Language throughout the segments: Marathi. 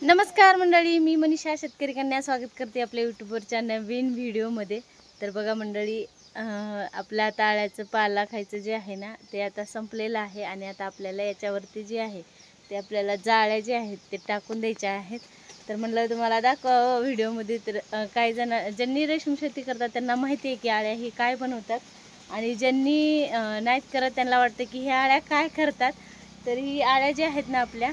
नमस्कार मंडळी, मी मनीषा शेतकरी कन्या स्वागत करते आपल्या यूट्यूबवरच्या नवीन व्हिडिओमध्ये। तर बघा मंडळी, आपल्या आता आळ्याचं पाला खायचं जे आहे ना ते आता संपलेलं आहे आणि आता आपल्याला याच्यावरती जे आहे ते आपल्याला जाळ्या जे आहेत ते टाकून द्यायच्या आहेत। तर म्हणलं तुम्हाला दाखव व्हिडिओमध्ये। तर काही जण ज्यांनी रेशीम शेती करतात त्यांना माहिती आहे की आळ्या ही काय बनवतात, आणि ज्यांनी नाहीत करत त्यांना वाटतं की ह्या आळ्या काय करतात। तर ही आळ्या जे आहेत ना आपल्या,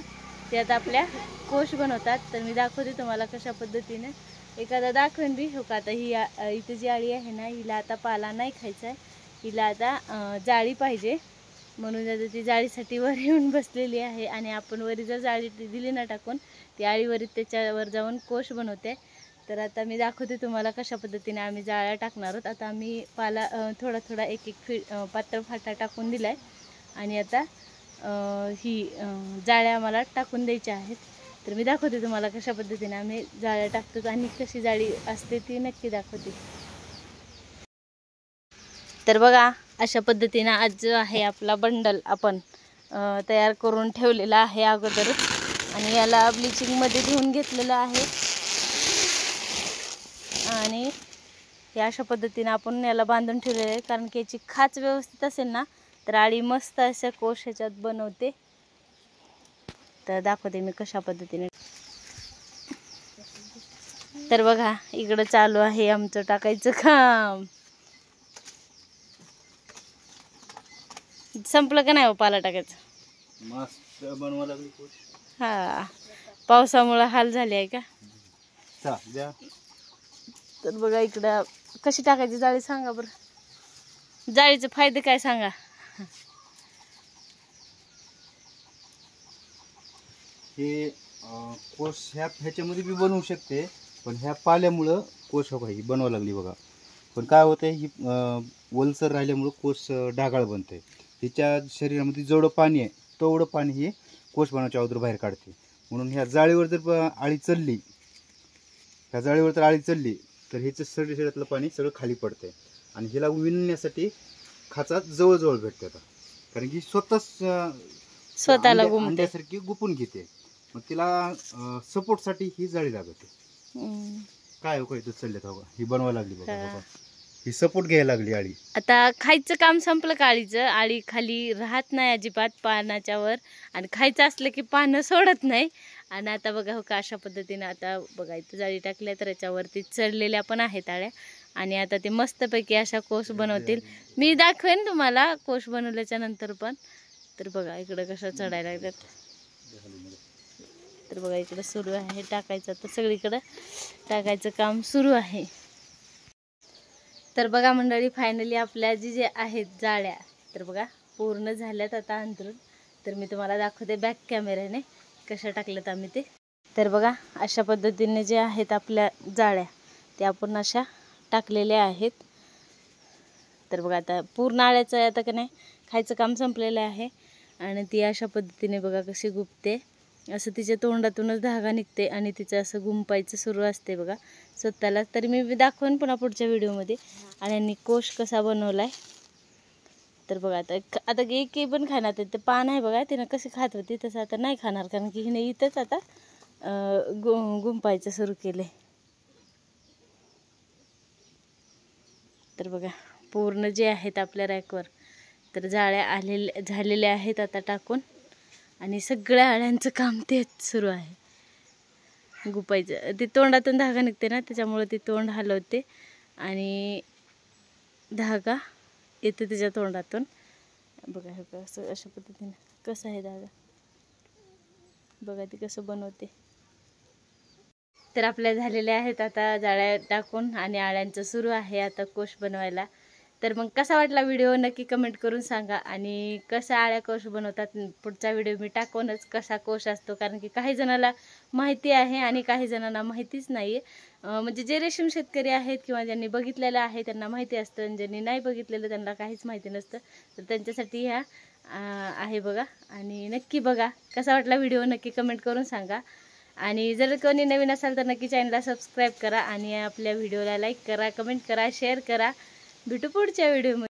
ते आता आपल्या कोश बनवतात। तर मी दाखवते तुम्हाला कशा पद्धतीने, एखादा दाखवेन बी हो का। आता ही इथे जी आळी आहे ना, हिला आता पाला नाही खायचा आहे, हिला आता जाळी पाहिजे, म्हणून आता ती जाळीसाठी वर येऊन बसलेली आहे। आणि आपण वरी जर जाळी दिली ना टाकून, ती आळीवरी त्याच्यावर जाऊन कोश बनवते। तर आता मी दाखवते तुम्हाला कशा पद्धतीने आम्ही जाळ्या टाकणार आहोत। आता आम्ही पाला थोडा थोडा एक एक पातळ फाटा टाकून दिलाय आणि आता ही जाळ्या आम्हाला टाकून द्यायच्या आहेत। तर मी दाखवते तुम्हाला कशा पद्धतीने आम्ही जाळ्या टाकतो आणि कशी जाळी असते ती नक्की दाखवते। तर बघा, अशा पद्धतीने आज जो आहे आपला बंडल आपण तयार करून ठेवलेला आहे अगोदरच, आणि याला ब्लिचिंगमध्ये धुवून घेतलेलं आहे। आणि हे अशा पद्धतीने आपण याला बांधून ठेवलेलं आहे, कारण की याची खाच व्यवस्थित असेल ना तर आळी मस्त असं कोश ह्याच्यात बनवते। तर दाखवते मी कशा पद्धतीने। तर बघा, इकडं चालू आहे आमचं टाकायचं काम। संपलं का नाही पाला टाकायचं? मस्त बनवा लागली कोश। हा, पावसामुळे हाल झाले आहे का? तर बघा इकडं कशी टाकायची जाळी सांगा बरं, जाळीचे फायदे काय सांगा। हे कोश ह्याच्यामध्ये बी बनवू शकते, पण ह्या पाल्यामुळं कोश ही बनवा लागली बघा। पण काय होतंय, ही ओलसर राहिल्यामुळं कोश ढागाळ बनते। तिच्या शरीरामध्ये जेवढं पाणी आहे तेवढं पाणी हे कोश बनवायच्या अगोदर बाहेर काढते। म्हणून ह्या जाळीवर जर आळी चढली, ह्या जाळीवर तर आळी चढली तर ह्याचं शरीरातलं पाणी सगळं खाली पडतंय, आणि हिला विणण्यासाठी खाचा जवळजवळ भेटते आता, कारण की स्वतःला अंड्यासारखी गुपून घेते। मग तिला सपोर्टसाठी ही जाळी लागते। काय हो काय चढले तर ही बनवा लागली बघा, ही सपोर्ट घ्यायला लागली आळी। आता खायचं काम संपलं का आळीचं? आळी खाली राहत नाही अजिबात पानाच्या वर, आणि खायचं असलं की पानं सोडत नाही। आणि आता बघा हो का, अशा पद्धतीने आता बघा इथं जाळी टाकल्या तर याच्यावरती चढलेल्या पण आहेत आळ्या, आणि आता ते मस्तपैकी अशा कोश बनवतील। मी दाखवेन तुम्हाला कोश बनवल्याच्या नंतर पण। तर बघा इकडं कसं चढायला लागतात। तर बघा इकडं सुरू आहे टाकायचं, तर सगळीकडं टाकायचं काम सुरू आहे। तर बघा मंडळी, फायनली आपल्या जे आहेत जाळ्या, तर बघा पूर्ण झाल्यात आता अंतरून। तर मी तुम्हाला दाखवते बॅक कॅमेऱ्याने कशा टाकल्यात आम्ही ते। तर बघा अशा पद्धतीने जे आहेत आपल्या जाळ्या, त्या आपण अशा टाकलेल्या आहेत। तर बघा आता पूर्ण आळ्याचं आता का नाही खायचं काम संपलेलं आहे, आणि ती अशा पद्धतीने बघा कशी गुपते, असं तिच्या तोंडातूनच धागा निघते आणि तिचं असं गुंपायचं सुरू असते बघा स्वतःला। तरी मी दाखवेन पुन्हा पुढच्या व्हिडिओमध्ये आणि कोश कसा बनवलाय। तर बघा आता एक पण खाणार, ते पान आहे बघा, तिनं कशी खात होती तसं आता नाही खाणार, कारण की हिने इथंच आता गुंपायचं सुरू केले। तर बघा पूर्ण जे आहेत आपल्या रॅकवर, तर जाळ्या झालेल्या आहेत आता टाकून, आणि सगळ्या आळ्यांचं काम तेच सुरू आहे गुपायचं। ते तोंडातून धागा निघते ना, त्याच्यामुळे ती तोंड हलवते आणि धागा येते तिच्या तोंडातून। बघा हे कसं अशा पद्धतीने कसं आहे धागा, बघा ती कसं बनवते। तर आपल्या झालेल्या आहेत आता जाळ्या टाकून, आणि आळ्यांचं सुरू आहे आता कोश बनवायला। तर मग कसा वाटला व्हिडिओ नक्की कमेंट करून सांगा, आणि कसा आळ्या कोश बनवतात पुढचा व्हिडिओ मी टाकूनच, कसा कोश असतो, कारण की काही जणाला माहिती आहे आणि काही जणांना माहितीच नाही आहे। म्हणजे जे रेशीम शेतकरी आहेत किंवा ज्यांनी बघितलेलं आहे त्यांना माहिती असतं, आणि ज्यांनी नाही बघितलेलं त्यांना काहीच माहिती नसतं। तर त्यांच्यासाठी ह्या आहे बघा, आणि नक्की बघा कसा वाटला व्हिडिओ नक्की कमेंट करून सांगा। आणि जर कोणी नवीन असाल तर नक्की चॅनलला सबस्क्राईब करा, आणि आपल्या व्हिडिओला लाईक करा, कमेंट करा, शेअर करा। भेटू पुढच्या व्हिडिओमध्ये।